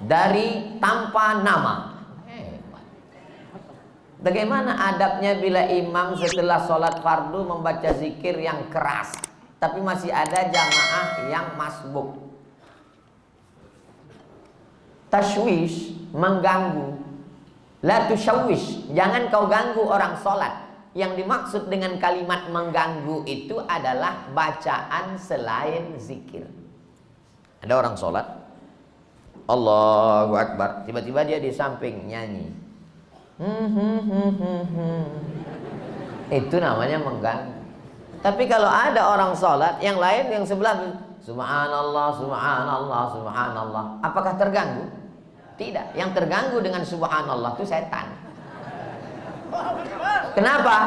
dari tanpa nama. Bagaimana adabnya bila imam setelah sholat fardu membaca zikir yang keras, tapi masih ada jamaah yang masbuk? Tashwish, mengganggu. La tushawwish, jangan kau ganggu orang sholat. Yang dimaksud dengan kalimat mengganggu itu adalah bacaan selain zikir. Ada orang sholat, Allahu Akbar, tiba-tiba dia di samping nyanyi. Itu namanya mengganggu. Tapi kalau ada orang sholat, yang lain yang sebelah subhanallah, subhanallah, subhanallah, apakah terganggu? Tidak. Yang terganggu dengan subhanallah itu setan. Kenapa?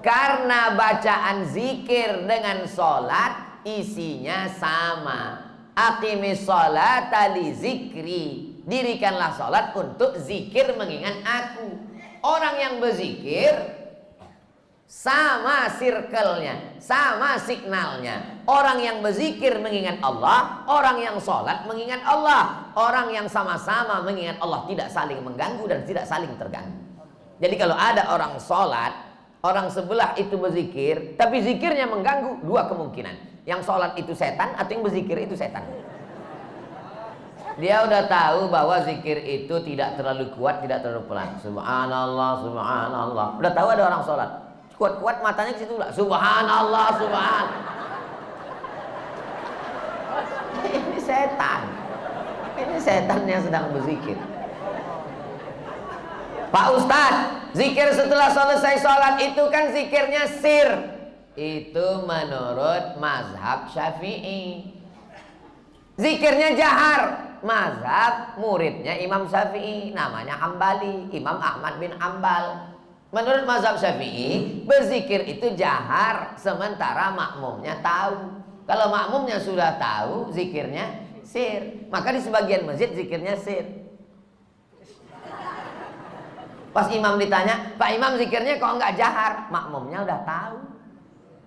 Karena bacaan zikir dengan sholat isinya sama. Aqimis sholata li zikri, dirikanlah sholat untuk zikir mengingat aku. Orang yang berzikir sama circle-nya, sama signalnya. Orang yang berzikir mengingat Allah, orang yang sholat mengingat Allah. Orang yang sama-sama mengingat Allah, tidak saling mengganggu dan tidak saling terganggu. Jadi kalau ada orang sholat, orang sebelah itu berzikir, tapi zikirnya mengganggu, dua kemungkinan. Yang sholat itu setan atau yang berzikir itu setan. Dia udah tahu bahwa zikir itu tidak terlalu kuat, tidak terlalu pelan. Subhanallah, subhanallah. Udah tahu ada orang sholat, kuat-kuat matanya ke situ lah. Subhanallah, subhanallah. Ini setan. Ini setan yang sedang berzikir. Pak Ustadz, zikir setelah selesai sholat itu kan zikirnya sir. Itu menurut mazhab Syafi'i. Zikirnya jahar, mazhab muridnya Imam Syafi'i, namanya Hambali, Imam Ahmad bin Hambal. Menurut mazhab Syafi'i, berzikir itu jahar sementara makmumnya tahu. Kalau makmumnya sudah tahu, zikirnya sir. Maka di sebagian masjid zikirnya sir. Pas imam ditanya, Pak Imam zikirnya kok enggak jahar? Makmumnya udah tahu.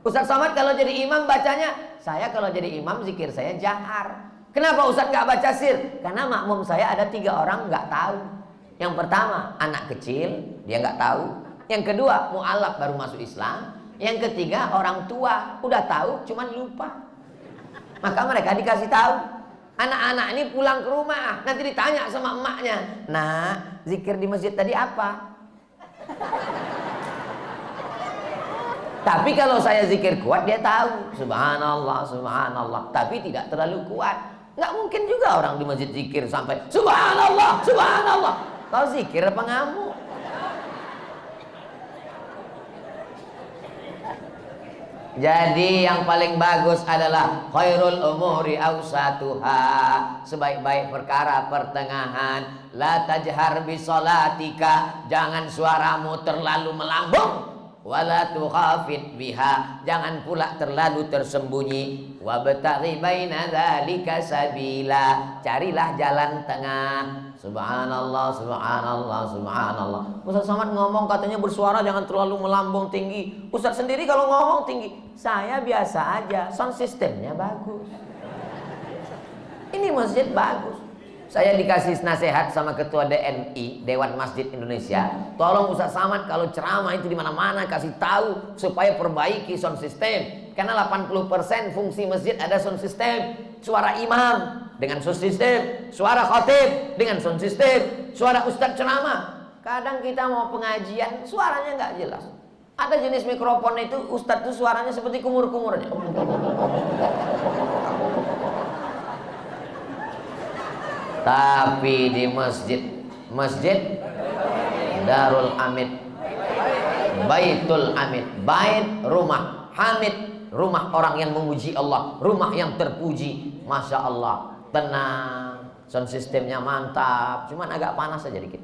Ustaz Somad kalau jadi imam bacanya, saya kalau jadi imam zikir saya jahar. Kenapa Ustaz enggak baca sir? Karena makmum saya ada 3 orang enggak tahu. Yang pertama anak kecil, dia enggak tahu. Yang kedua mu'alaf baru masuk Islam. Yang ketiga orang tua, udah tahu cuman lupa. Maka mereka dikasih tahu. Anak-anak ini pulang ke rumah, nanti ditanya sama emaknya, nah zikir di masjid tadi apa? Tapi kalau saya zikir kuat dia tahu, subhanallah, subhanallah. Tapi tidak terlalu kuat. Nggak mungkin juga orang di masjid zikir sampai subhanallah, subhanallah. Kau zikir apa ngamuk? Jadi yang paling bagus adalah khairul umuri awsatuha, sebaik-baik perkara pertengahan. La tajhar bi sholatika, jangan suaramu terlalu melambung. Wala tukhafit biha, jangan pula terlalu tersembunyi. Wabtaghi baina dzalika sabila, carilah jalan tengah. Subhanallah, subhanallah, subhanallah. Ustaz Somad ngomong katanya bersuara jangan terlalu melambung tinggi. Ustaz sendiri kalau ngomong tinggi, saya biasa aja, sound systemnya bagus. Ini masjid bagus. Saya dikasih nasihat sama ketua DMI, Dewan Masjid Indonesia. Tolong Ustaz Somad kalau ceramah itu di mana-mana kasih tahu supaya perbaiki sound system. Karena 80% fungsi masjid ada sound system. Suara imam dengan sound system, suara khatib dengan sound system, suara ustadz ceramah. Kadang kita mau pengajian suaranya nggak jelas. Ada jenis mikrofon itu ustadz itu suaranya seperti kumur-kumurnya. Tapi di masjid Darul Hamid, Baitul Hamid, bait rumah, Hamid rumah orang yang memuji Allah, rumah yang terpuji. Masya Allah, tenang, sound systemnya mantap, cuman agak panas aja dikit.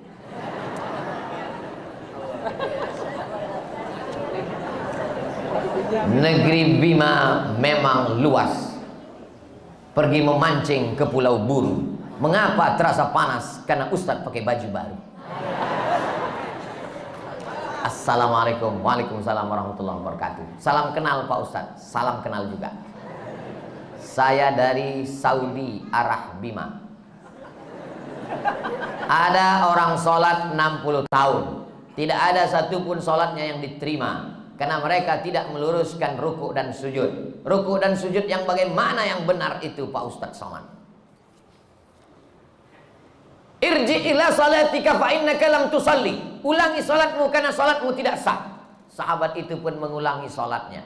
Negeri Bima memang luas. Pergi memancing ke Pulau Buru. Mengapa terasa panas? Karena Ustadz pakai baju baru. Assalamualaikum. Waalaikumsalam warahmatullahi wabarakatuh. Salam kenal Pak Ustadz. Salam kenal juga. Saya dari Saudi Arah Bima. Ada orang sholat 60 tahun, tidak ada satupun sholatnya yang diterima, karena mereka tidak meluruskan ruku dan sujud. Ruku dan sujud yang bagaimana yang benar itu Pak Ustadz Somad? Irji ila salatika fa innaka lam tusalli. Ulangi salatmu karena salatmu tidak sah. Sahabat itu pun mengulangi salatnya.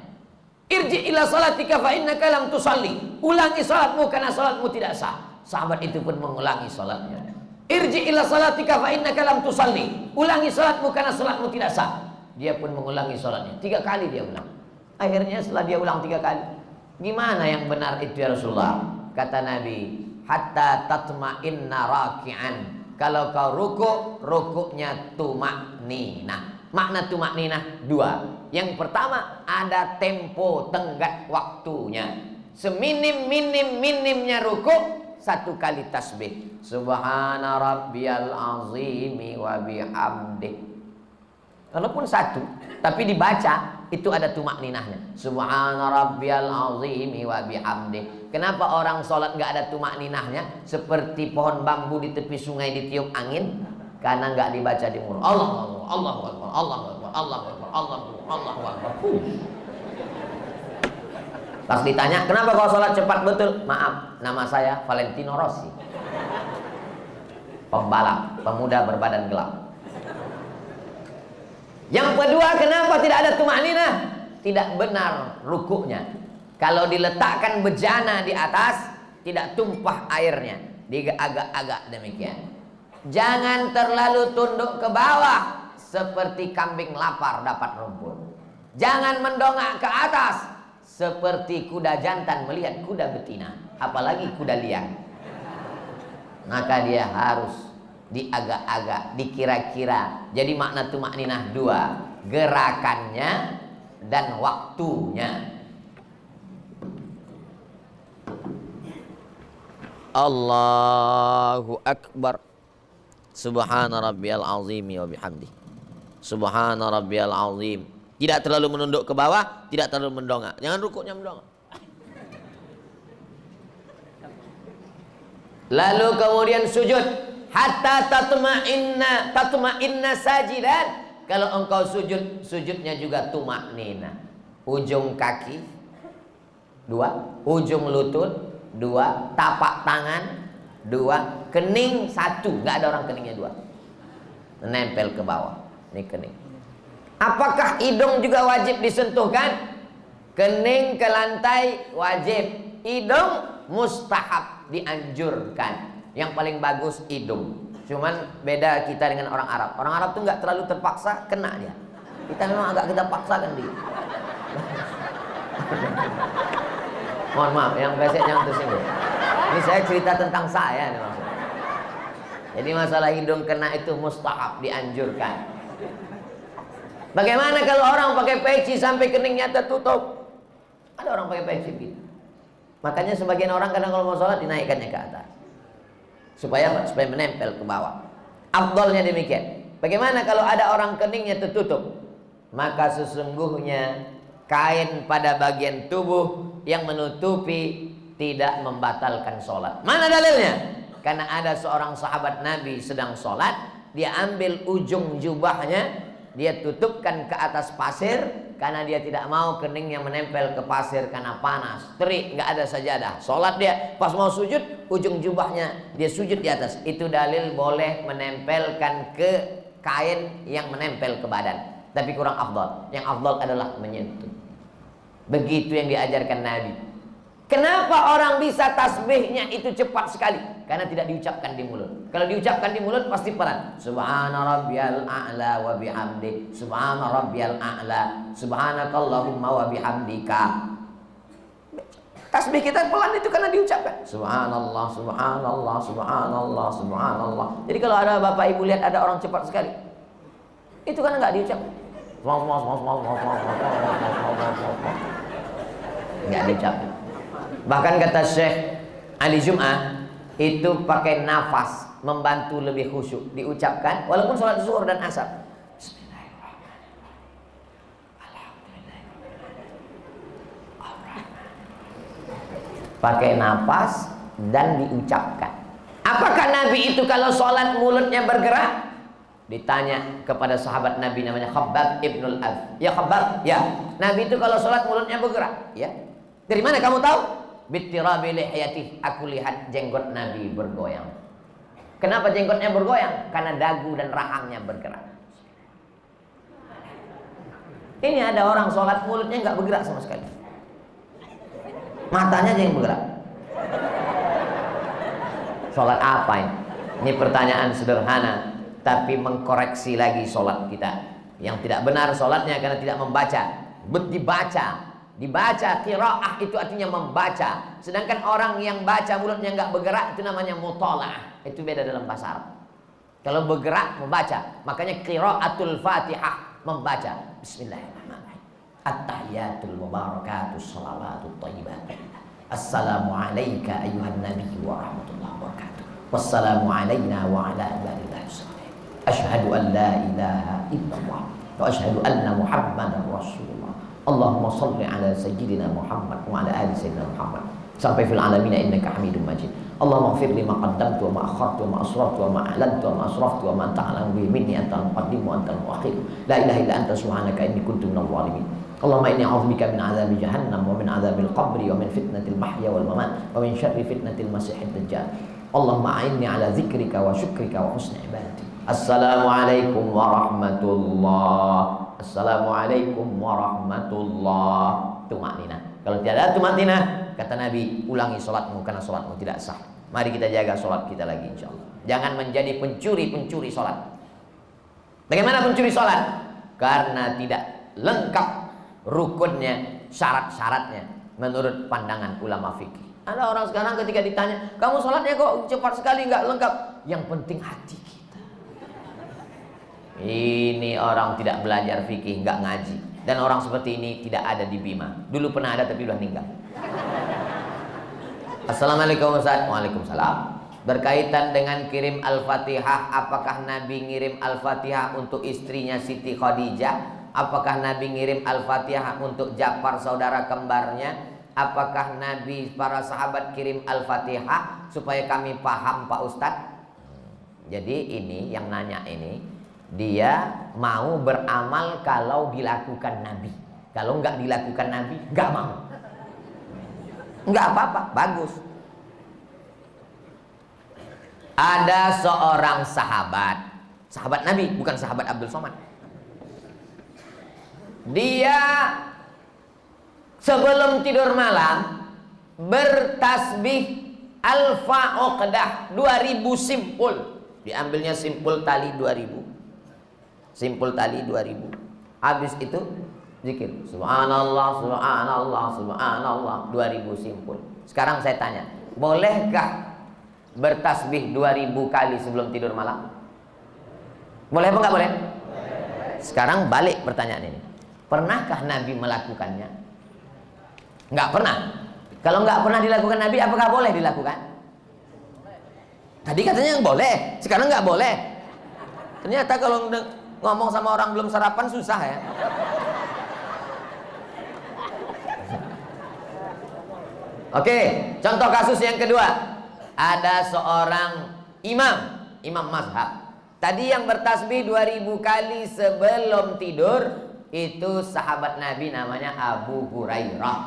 Irji ila salatika fa innaka lam tusalli. Ulangi salatmu karena salatmu tidak sah. Sahabat itu pun mengulangi salatnya. Irji ila salatika fa innaka lam tusalli. Ulangi salatmu karena salatmu tidak sah. Dia pun mengulangi salatnya. 3 kali dia ulang. Akhirnya setelah dia ulang 3 kali, gimana yang benar itu ya Rasulullah? Kata Nabi, hatta tatma'inna raki'an. Kalau kau rukuknya tumakninah. Makna tumakninah 2. Yang pertama, ada tempo tenggat waktunya. Seminim-minimnya rukuk, 1 kali tasbih. Subhana rabbiyal azimi wa bihamdih. Walaupun 1, tapi dibaca itu ada tumakninahnya. Subhana rabbiyal azimi wa bihamdih. Kenapa orang sholat nggak ada tumakninahnya? Seperti pohon bambu di tepi sungai ditiup angin, karena nggak dibaca di mulut. Allahu Akbar, Allahu Akbar, Allahu Akbar, Allahu Akbar, Allahu Akbar. Pas ditanya, kenapa kau sholat cepat betul? Maaf, nama saya Valentino Rossi, pembalap, pemuda berbadan gelap. Yang kedua, kenapa tidak ada tumakninah? Tidak benar rukuknya. Kalau diletakkan bejana di atas, tidak tumpah airnya. Diagak-agak demikian. Jangan terlalu tunduk ke bawah seperti kambing lapar dapat rumput. Jangan mendongak ke atas seperti kuda jantan melihat kuda betina, apalagi kuda liar. Maka dia harus diagak-agak, dikira-kira. Jadi makna tumakninah 2, gerakannya dan waktunya. Allahu Akbar. Subhana rabbiyal azimi wa bihamdi. Subhana rabbiyal azim. Tidak terlalu menunduk ke bawah, tidak terlalu mendongak. Jangan rukuknya mendongak. Lalu kemudian sujud. Hatta tatma'inna sajidan. Kalau engkau sujud, sujudnya juga tumaknina. Ujung kaki 2, ujung lutut 2, tapak tangan 2, kening 1. Nggak ada orang keningnya 2. Menempel ke bawah. Ini kening. Apakah hidung juga wajib disentuhkan? Kening ke lantai wajib. Hidung mustahab, dianjurkan. Yang paling bagus hidung. Cuman beda kita dengan orang Arab. Orang Arab tuh nggak terlalu terpaksa, kena dia. Kita memang agak kita paksakan dia. Mohon maaf, yang besek jangan tersinggung. Ini saya cerita tentang saya nih maksudnya. Jadi masalah hidung kena itu mustahab, dianjurkan. Bagaimana kalau orang pakai peci sampai keningnya tertutup? Ada orang pakai peci gitu. Makanya sebagian orang kadang kalau mau sholat dinaikkannya ke atas. Supaya menempel ke bawah. Afdalnya demikian. Bagaimana kalau ada orang keningnya tertutup? Maka sesungguhnya kain pada bagian tubuh yang menutupi tidak membatalkan sholat. Mana dalilnya? Karena ada seorang sahabat Nabi sedang sholat, dia ambil ujung jubahnya, dia tutupkan ke atas pasir, karena dia tidak mau keningnya menempel ke pasir karena panas, terik, nggak ada sajadah. Sholat dia, pas mau sujud, ujung jubahnya dia sujud di atas. Itu dalil boleh menempelkan ke kain yang menempel ke badan. Tapi kurang afdal. Yang afdal adalah menyentuh. Begitu yang diajarkan Nabi. Kenapa orang bisa tasbihnya itu cepat sekali? Karena tidak diucapkan di mulut. Kalau diucapkan di mulut pasti pelan. Subhana rabbiyal a'la wa bihamdi. Subhana rabbiyal a'la. Subhanakallahumma wa bihamdika. Tasbih kita pelan itu karena diucapkan. Subhanallah, subhanallah, subhanallah, subhanallah. Jadi kalau ada bapak ibu lihat ada orang cepat sekali, itu karena nggak diucapkan. Nggak diucapkan. Bahkan kata Syekh Ali Jum'ah, itu pakai nafas membantu lebih khusyuk. Diucapkan walaupun sholat zuhur dan asar. Pakai nafas dan diucapkan. Apakah Nabi itu kalau sholat mulutnya bergerak? Ditanya kepada sahabat Nabi namanya Khabbab ibnul Al. Ya Khabbab, ya. Nabi itu kalau sholat mulutnya bergerak. Ya. Dari mana kamu tahu? Bittirabi lihiyatih. Aku lihat jenggot Nabi bergoyang. Kenapa jenggotnya bergoyang? Karena dagu dan rahangnya bergerak. Ini ada orang sholat mulutnya nggak bergerak sama sekali. Matanya aja yang bergerak. Sholat apa ini? Ini pertanyaan sederhana, tapi mengkoreksi lagi sholat kita. Yang tidak benar sholatnya karena tidak membaca. Dibaca, qiraah itu artinya membaca. Sedangkan orang yang baca mulutnya nggak bergerak itu namanya mutalaah. Itu beda dalam bahasa Arab. Kalau bergerak membaca, makanya qiraatul Fatihah membaca. Bismillahirrahmanirrahim. At-tahiyatul mubarakatus shalawatut thayyibat. Assalamu alayka ayuhan nabiyyu wa rahmatullahi wa barakatuh. Wassalamu alayna wa ala ibadillahi sholihin. Asyhadu an la ilaha illallah wa asyhadu anna Muhammadar Rasulullah. Allahumma shalli ala sayyidina Muhammad wa ala ali sayyidina Muhammad. Sampai fil alamin innaka Hamidum Majid. Allahumma ighfir li ma qaddamtu wa ma akhartu wa ma asraftu wa ma a'lantu wa ma asraftu wa ma anta a'lamu bihi minni antal muqaddim wa antal muakhir. La ilaha illa anta subhanaka inni kuntu minadh dhalimin. Allahumma inni a'udzubika min 'adzabi jahannam wa min 'adzabil qabri wa min fitnatil mahya wal mamat wa min syarri fitnatil masiihid dajjal. Allahumma a'inni 'ala dzikrika wa syukrika wa husni ibadati. Assalamualaikum warahmatullahi. Assalamualaikum warahmatullahi. Tumanina. Kalau tidak ada tumanina, kata Nabi, ulangi sholatmu karena sholatmu tidak sah. Mari kita jaga sholat kita lagi insyaallah. Jangan menjadi pencuri sholat. Bagaimana pencuri sholat? Karena tidak lengkap rukunnya, syarat-syaratnya menurut pandangan ulama fikih. Ada orang sekarang ketika ditanya, kamu sholatnya kok cepat sekali nggak lengkap? Yang penting hati kita. Ini orang tidak belajar fikih, nggak ngaji. Dan orang seperti ini tidak ada di Bima. Dulu pernah ada tapi sudah meninggal. Assalamualaikum Ustaz. Waalaikumsalam. Berkaitan dengan kirim Al-Fatihah, apakah Nabi ngirim Al-Fatihah untuk istrinya Siti Khadijah? Apakah Nabi ngirim Al-Fatihah untuk Ja'far saudara kembarnya? Apakah Nabi para sahabat kirim Al-Fatihah? Supaya kami paham Pak Ustadz. Jadi ini yang nanya ini, dia mau beramal kalau dilakukan Nabi. Kalau nggak dilakukan Nabi, nggak mau. Nggak apa-apa, bagus. Ada seorang sahabat Nabi, bukan sahabat Abdul Somad. Dia sebelum tidur malam bertasbih alfa uqdah 2000 simpul. Diambilnya simpul tali 2000. Simpul tali 2000. Habis itu zikir subhanallah subhanallah subhanallah 2000 simpul. Sekarang saya tanya, bolehkah bertasbih 2000 kali sebelum tidur malam? Boleh apa enggak boleh? Sekarang balik pertanyaan ini. Pernahkah Nabi melakukannya? Enggak pernah. Kalau enggak pernah dilakukan Nabi, apakah boleh dilakukan? Tadi katanya yang boleh, sekarang enggak boleh. Ternyata kalau ngomong sama orang belum sarapan susah ya. Oke, contoh kasus yang kedua. Ada seorang imam mazhab. Tadi yang bertasbih 2000 kali sebelum tidur itu sahabat Nabi namanya Abu Hurairah.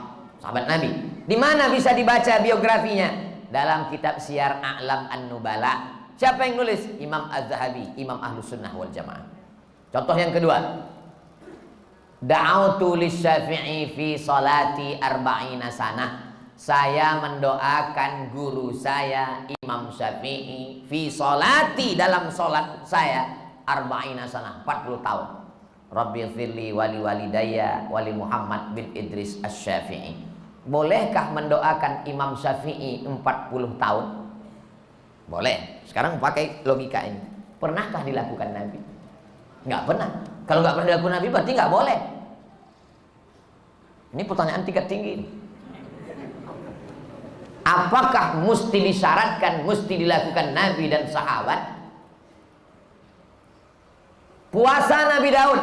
Sahabat Nabi. Di mana bisa dibaca biografinya? Dalam kitab Syiar A'lam An-Nubala. Siapa yang nulis? Imam Az-Zahabi, Imam Ahlus Sunnah wal Jamaah. Contoh yang kedua, da'autu lisyafi'i fi salati arba'ina sanah. Saya mendoakan guru saya Imam Syafi'i fi salati, dalam salat saya arba'ina sanah, 40 tahun. Rabbi firli wali walidayya wali Muhammad bin Idris Asy-Syafi'i. Bolehkah mendoakan Imam Syafi'i 40 tahun? Boleh. Sekarang pakai logika ini. Pernahkah dilakukan Nabi? Nggak pernah. Kalau nggak pernah dilakukan Nabi berarti nggak boleh. Ini pertanyaan tingkat tinggi. Apakah mesti disyaratkan, mesti dilakukan Nabi dan sahabat? Puasa Nabi Daud,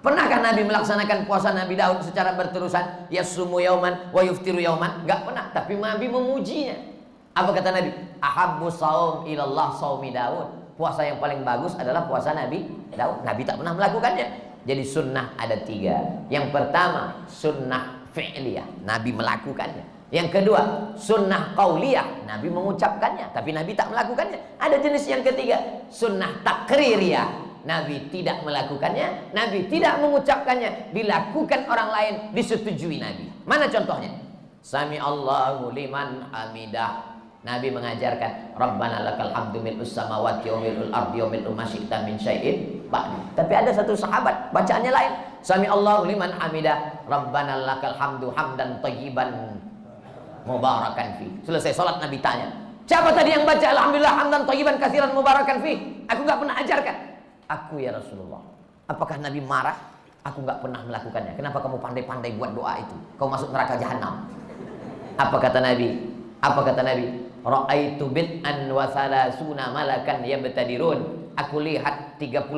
pernahkah Nabi melaksanakan puasa Nabi Daud secara berterusan? Yasumu yauman wa yuftiru yauman? Nggak pernah. Tapi Nabi memujinya. Apa kata Nabi? Ahabbu saum ilallah saumi Daud. Puasa yang paling bagus adalah puasa Nabi Daud. Nabi tak pernah melakukannya. Jadi sunnah ada 3. Yang pertama sunnah fi'liyah, Nabi melakukannya. Yang kedua sunnah qauliyah, Nabi mengucapkannya tapi Nabi tak melakukannya. Ada jenis yang ketiga, sunnah takririyah, Nabi tidak melakukannya, Nabi tidak mengucapkannya, dilakukan orang lain, disetujui Nabi. Mana contohnya? Sami Allahu liman hamidah, Nabi mengajarkan Rabbana lakal hamdu mil'us samawati wa mil'ul ardi wa mil'u ma syi'ta min syai'in ba'di. Tapi ada satu sahabat bacaannya lain. Sami Allahu liman hamidah, Rabbana lakal hamdu hamdan thayyiban mubarakan fi. Selesai salat Nabi tanya, siapa tadi yang baca alhamdulillah hamdan thayyiban katsiran mubarakan fi? Aku enggak pernah ajarkan. Aku ya Rasulullah. Apakah Nabi marah? Aku enggak pernah melakukannya. Kenapa kamu pandai-pandai buat doa itu? Kau masuk neraka jahanam. Apa kata Nabi? Apa kata Nabi? Ra'aitu bid'an wa salasuna malakan yabtadirun. Aku lihat 39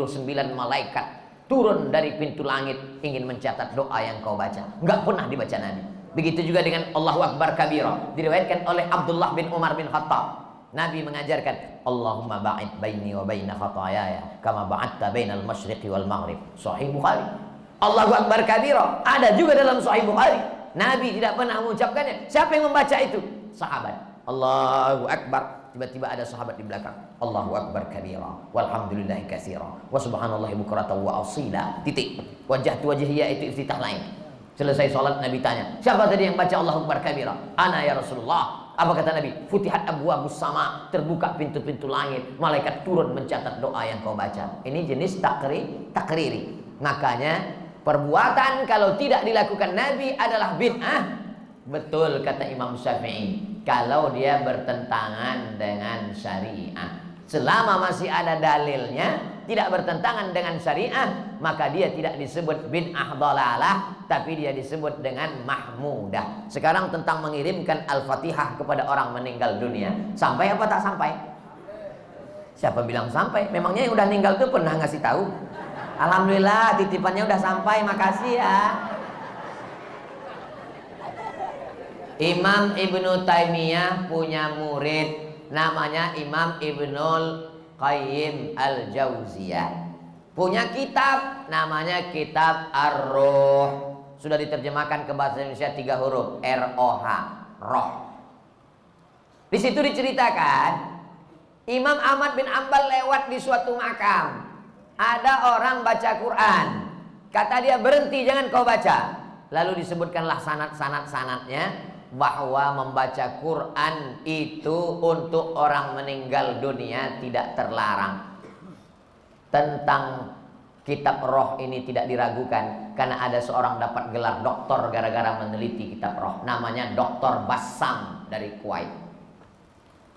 malaikat turun dari pintu langit ingin mencatat doa yang kau baca. Enggak pernah dibaca Nabi. Begitu juga dengan Allahu Akbar kabira, diriwayatkan oleh Abdullah bin Umar bin Khattab. Nabi mengajarkan Allahumma ba'id baini wa baina khataayaya kama ba'adta bainal masyriqi wal maghrib. Sahih Bukhari. Allahu Akbar kabira ada juga dalam Sahih Bukhari. Nabi tidak pernah mengucapkannya. Siapa yang membaca itu? Sahabat. Allahu Akbar, tiba-tiba ada sahabat di belakang. Allahu Akbar kabira walhamdulillahi katsira wa subhanallahi bukratan wa asila. Titik. Wajhatu wajhiya itu iftitah lain. Selesai salat Nabi tanya, siapa tadi yang baca Allahu Akbar kabira? Ana ya Rasulullah. Apa kata Nabi? Futihat abwabus sama, terbuka pintu-pintu langit, malaikat turun mencatat doa yang kau baca. Ini jenis takriri. Makanya perbuatan kalau tidak dilakukan Nabi adalah bid'ah. Betul kata Imam Syafi'i, kalau dia bertentangan dengan syariah. Selama masih ada dalilnya, tidak bertentangan dengan syariah, maka dia tidak disebut bid'ah dhalalah, tapi dia disebut dengan mahmudah. Sekarang tentang mengirimkan Al-Fatihah kepada orang meninggal dunia, sampai apa tak sampai? Siapa bilang sampai? Memangnya yang udah meninggal tuh pernah ngasih tahu? Alhamdulillah titipannya udah sampai, makasih ya. Imam Ibnu Taimiyah punya murid namanya Imam Ibnul Qayyim Al-Jauziyah. Punya kitab namanya Kitab Ar-Ruh. Sudah diterjemahkan ke bahasa Indonesia 3 huruf, R-O-H, roh. Di situ diceritakan Imam Ahmad bin Ambal lewat di suatu makam. Ada orang baca Quran. Kata dia, berhenti, jangan kau baca. Lalu disebutkanlah sanad-sanadnya bahwa membaca Quran itu untuk orang meninggal dunia tidak terlarang. Tentang kitab roh ini tidak diragukan, karena ada seorang dapat gelar doktor gara-gara meneliti kitab roh, namanya Dr. Bassam dari Kuwait.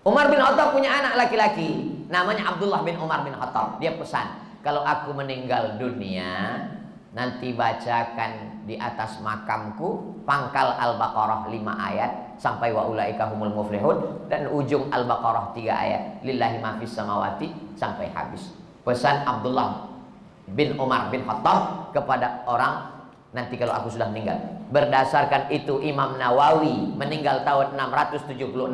Umar bin Khattab punya anak laki-laki namanya Abdullah bin Umar bin Khattab. Dia pesan, kalau aku meninggal dunia, nanti bacakan di atas makamku pangkal Al-Baqarah 5 ayat sampai wa ulaika humul muflihun, dan ujung Al-Baqarah 3 ayat lillahi ma fis samawati sampai habis. Pesan Abdullah bin Umar bin Khattab kepada orang, nanti kalau aku sudah meninggal. Berdasarkan itu Imam Nawawi meninggal tahun 676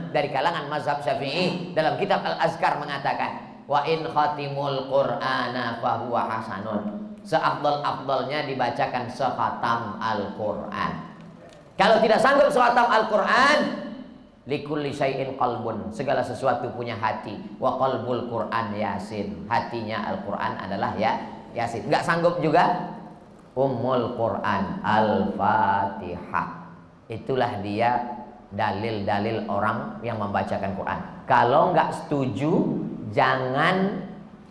dari kalangan mazhab Syafi'i, dalam kitab Al-Azkar mengatakan, wa in khatimul qur'ana fahuwa hasanun. Seafdal-afdalnya dibacakan sekhatam Al-Quran. Kalau tidak sanggup sekhatam Al-Quran, likulli syai'in qalbun, segala sesuatu punya hati. Wa qalbul Quran Yasin, hatinya Al-Quran adalah Yasin. Enggak sanggup juga Ummul Quran Al-Fatihah. Itulah dia dalil-dalil orang yang membacakan Quran. Kalau enggak setuju, jangan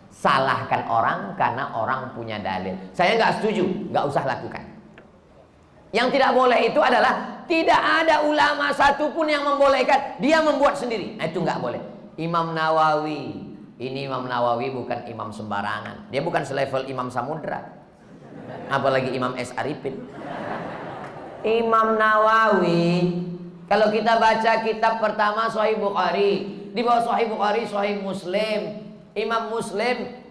salahkan orang karena orang punya dalil. Saya nggak setuju, nggak usah lakukan. Yang tidak boleh itu adalah tidak ada ulama satupun yang membolehkan, dia membuat sendiri. Nah, itu nggak boleh. Imam Nawawi, ini Imam Nawawi bukan imam sembarangan. Dia bukan selevel Imam Samudra, apalagi Imam S. Arifin. Imam Nawawi, kalau kita baca kitab pertama Sahih Bukhari, di bawah Sahih Bukhari Sahih Muslim. Imam Muslim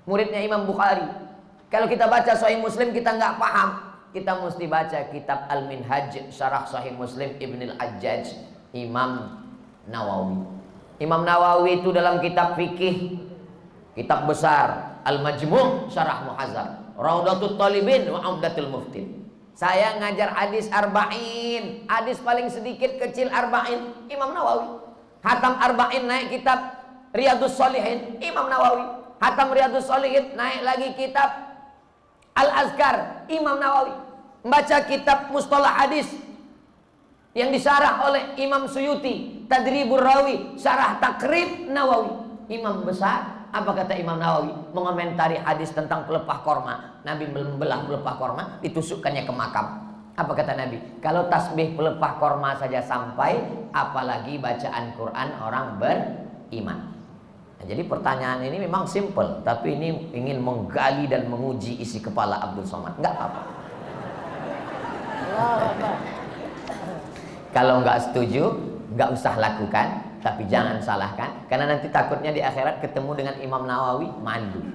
muridnya Imam Bukhari. Kalau kita baca Sahih Muslim kita nggak paham, kita mesti baca kitab Al-Minhaj Syarah Sahih Muslim Ibn Al-Hajjaj Imam Nawawi. Imam Nawawi itu dalam kitab fikih, kitab besar Al-Majmu' Syarah Muhazzab, Raudatul Talibin wa Umdatul Muftin. Saya ngajar hadis arba'in, hadis paling sedikit kecil arba'in, Imam Nawawi. Hatam arba'in naik kitab Riyadhus Shalihin, Imam Nawawi. Hatam Riyadhus Shalihin naik lagi kitab Al-Azkar, Imam Nawawi. Membaca kitab Mustalah Hadis yang disyarah oleh Imam Suyuti, Tadribur Rawi, Syarah Takrib, Nawawi. Imam besar. Apa kata Imam Nawawi? Mengomentari hadis tentang pelepah korma. Nabi membelah pelepah korma, ditusukkannya ke makam. Apa kata Nabi? Kalau tasbih pelepah korma saja sampai, apalagi bacaan Quran orang beriman. Nah, jadi pertanyaan ini memang simple, tapi ini ingin menggali dan menguji isi kepala Abdul Somad. Enggak apa-apa. Kalau nggak setuju, nggak usah lakukan. Tapi jangan salahkan, karena nanti takutnya di akhirat ketemu dengan Imam Nawawi malu.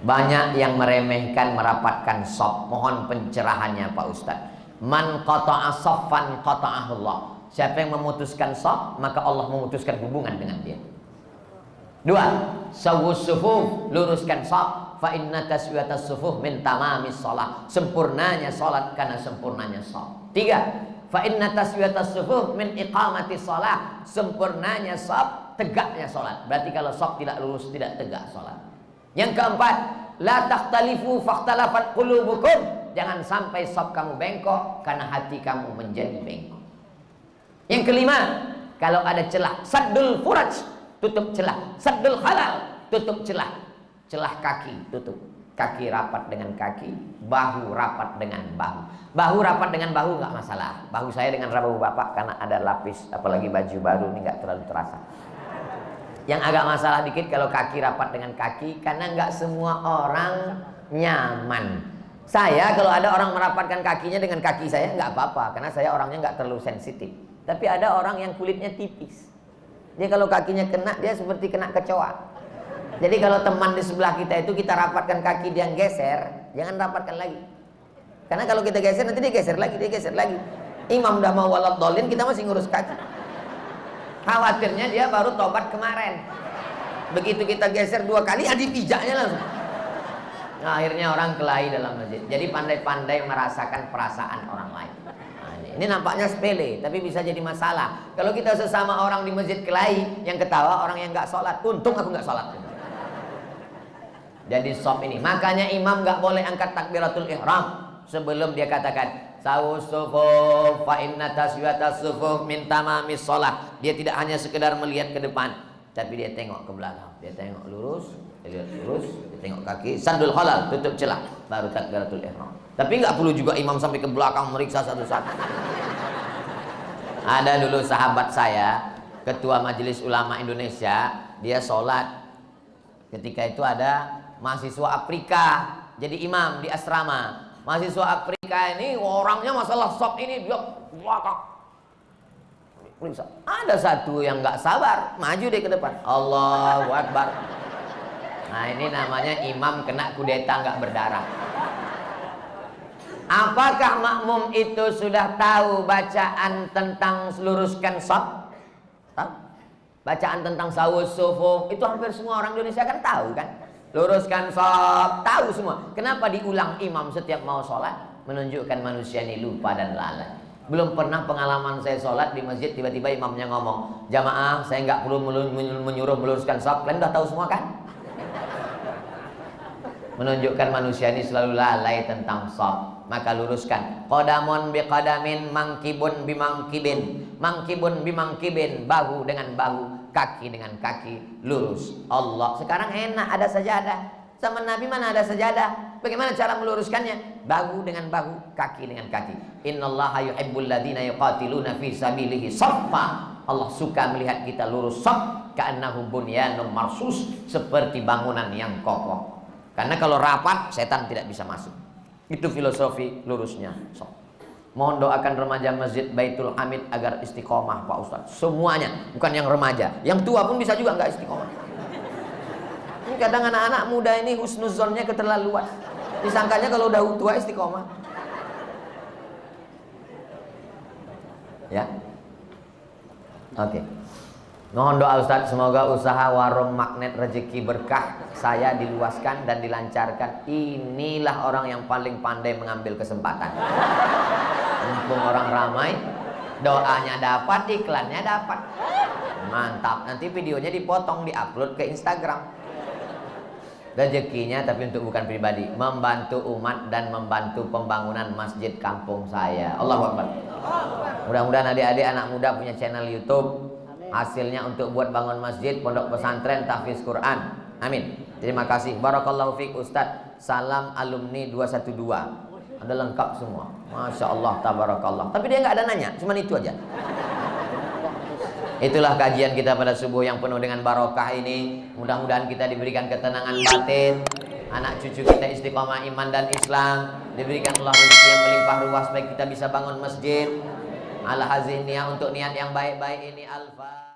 Banyak yang meremehkan merapatkan shaf. Mohon pencerahannya Pak Ustadz. Man qata'a shaffan qata'ahullah. Siapa yang memutuskan shaf, maka Allah memutuskan hubungan dengan dia. 2. Sawwus sufuf, luruskan shaf. Fa inna taswiyatas sufuf min tamamis shalah. Sempurnanya salat karena sempurnanya shaf. 3. Fa inna taswiyatas sufuf min iqamati shalah. Sempurnanya shaf, tegaknya salat. Berarti kalau shaf tidak lurus, tidak tegak salat. Yang keempat, la takhtalifu fakhtalafat qulubukum. Jangan sampai shaf kamu bengkok karena hati kamu menjadi bengkok. Yang kelima, kalau ada celah, saddul furaj, tutup celah. Saddul halal, tutup celah. Celah kaki, tutup. Kaki rapat dengan kaki, bahu rapat dengan bahu. Bahu rapat dengan bahu nggak masalah. Bahu saya dengan bahu bapak karena ada lapis, apalagi baju baru ini nggak terlalu terasa. Yang agak masalah dikit kalau kaki rapat dengan kaki, karena nggak semua orang nyaman. Saya kalau ada orang merapatkan kakinya dengan kaki saya nggak apa-apa, karena saya orangnya nggak terlalu sensitif. Tapi ada orang yang kulitnya tipis. Dia kalau kakinya kena, dia seperti kena kecoa. Jadi kalau teman di sebelah kita itu kita rapatkan kaki, dia geser, jangan rapatkan lagi. Karena kalau kita geser nanti dia geser lagi, dia geser lagi. Imam udah mau walad dolin, kita masih ngurus kaki. Khawatirnya dia baru tobat kemarin. Begitu kita geser 2 kali, ya dipijaknya langsung. Nah, akhirnya orang kelahi dalam masjid. Jadi pandai-pandai merasakan perasaan orang lain. Nah, ini nampaknya sepele, tapi bisa jadi masalah. Kalau kita sesama orang di masjid kelahi, yang ketawa orang yang nggak sholat. Untung aku nggak sholat. Jadi shaf ini, makanya imam nggak boleh angkat takbiratul ihram sebelum dia katakan sawus sufuf fa inna taswiyatas sufuf min tamamis shalah. Dia tidak hanya sekedar melihat ke depan, tapi dia tengok ke belakang. Dia tengok lurus, dia lihat lurus, dia tengok kaki, sandul halal, tutup celah, baru takbiratul ihram. Tapi nggak perlu juga imam sampai ke belakang meriksa satu-satu. Ada dulu sahabat saya, ketua Majelis Ulama Indonesia, dia sholat. Ketika itu ada mahasiswa Afrika jadi imam di asrama. Mahasiswa Afrika ini orangnya masalah shaf ini dia belakang. Ada satu yang nggak sabar, maju deh ke depan. Allahu Akbar. Nah, ini namanya imam kena kudeta nggak berdarah. Apakah makmum itu sudah tahu bacaan tentang luruskan shaf? Tahu? Bacaan tentang sawus sufuf itu hampir semua orang Indonesia kan tahu kan? Luruskan shaf, tahu semua. Kenapa diulang imam setiap mau sholat? Menunjukkan manusia ini lupa dan lalai. Belum pernah pengalaman saya sholat di masjid, tiba-tiba imamnya ngomong, jamaah saya nggak perlu menyuruh meluruskan shaf, kalian udah tahu semua kan? Menunjukkan manusia ini selalu lalai tentang shaf. Maka luruskan. Qadamun biqadamin, mangkibun bimangkibin, mangkibun bimangkibin, bahu dengan bahu, kaki dengan kaki, lurus. Allah. Sekarang enak, ada sajadah. Zaman Nabi mana ada sajadah? Bagaimana cara meluruskannya? Bahu dengan bahu, kaki dengan kaki. Innallaha yuhibbul ladzina yuqatiluna fi sabilihi shaffa. Allah suka melihat kita lurus shaf, ka'annahu bunyanun marsus, seperti bangunan yang kokoh. Karena kalau rapat, setan tidak bisa masuk. Itu filosofi lurusnya shaf. Mohon doakan remaja masjid Baitul Hamid agar istiqomah Pak Ustadz. Semuanya, bukan yang remaja, yang tua pun bisa juga nggak istiqomah. Ini kadang anak-anak muda ini husnuzonnya keterlaluan. Disangkanya kalau udah tua istiqomah. Ya, Oke. Mohon doa Ustadz, semoga usaha warung magnet rezeki berkah saya diluaskan dan dilancarkan. Inilah orang yang paling pandai mengambil kesempatan. Mumpung orang ramai, doanya dapat, iklannya dapat. Mantap, nanti videonya dipotong, diupload ke Instagram. Rezekinya tapi untuk bukan pribadi, membantu umat dan membantu pembangunan masjid kampung saya. Allahu Akbar. Mudah-mudahan adik-adik anak muda punya channel YouTube. Hasilnya untuk buat bangun masjid, pondok pesantren, tahfiz Quran. Amin. Terima kasih. Barakallahu fiik Ustadz. Salam alumni 212. Ada lengkap semua. Masya Allah, tabarakallah. Tapi dia nggak ada nanya, cuma itu aja. Itulah kajian kita pada subuh yang penuh dengan barokah ini. Mudah-mudahan kita diberikan ketenangan batin, anak cucu kita istiqomah iman dan Islam, diberikan Allah rezeki yang melimpah ruah supaya kita bisa bangun masjid. Al-hazin niat untuk niat yang baik-baik ini. Al-Fatihah.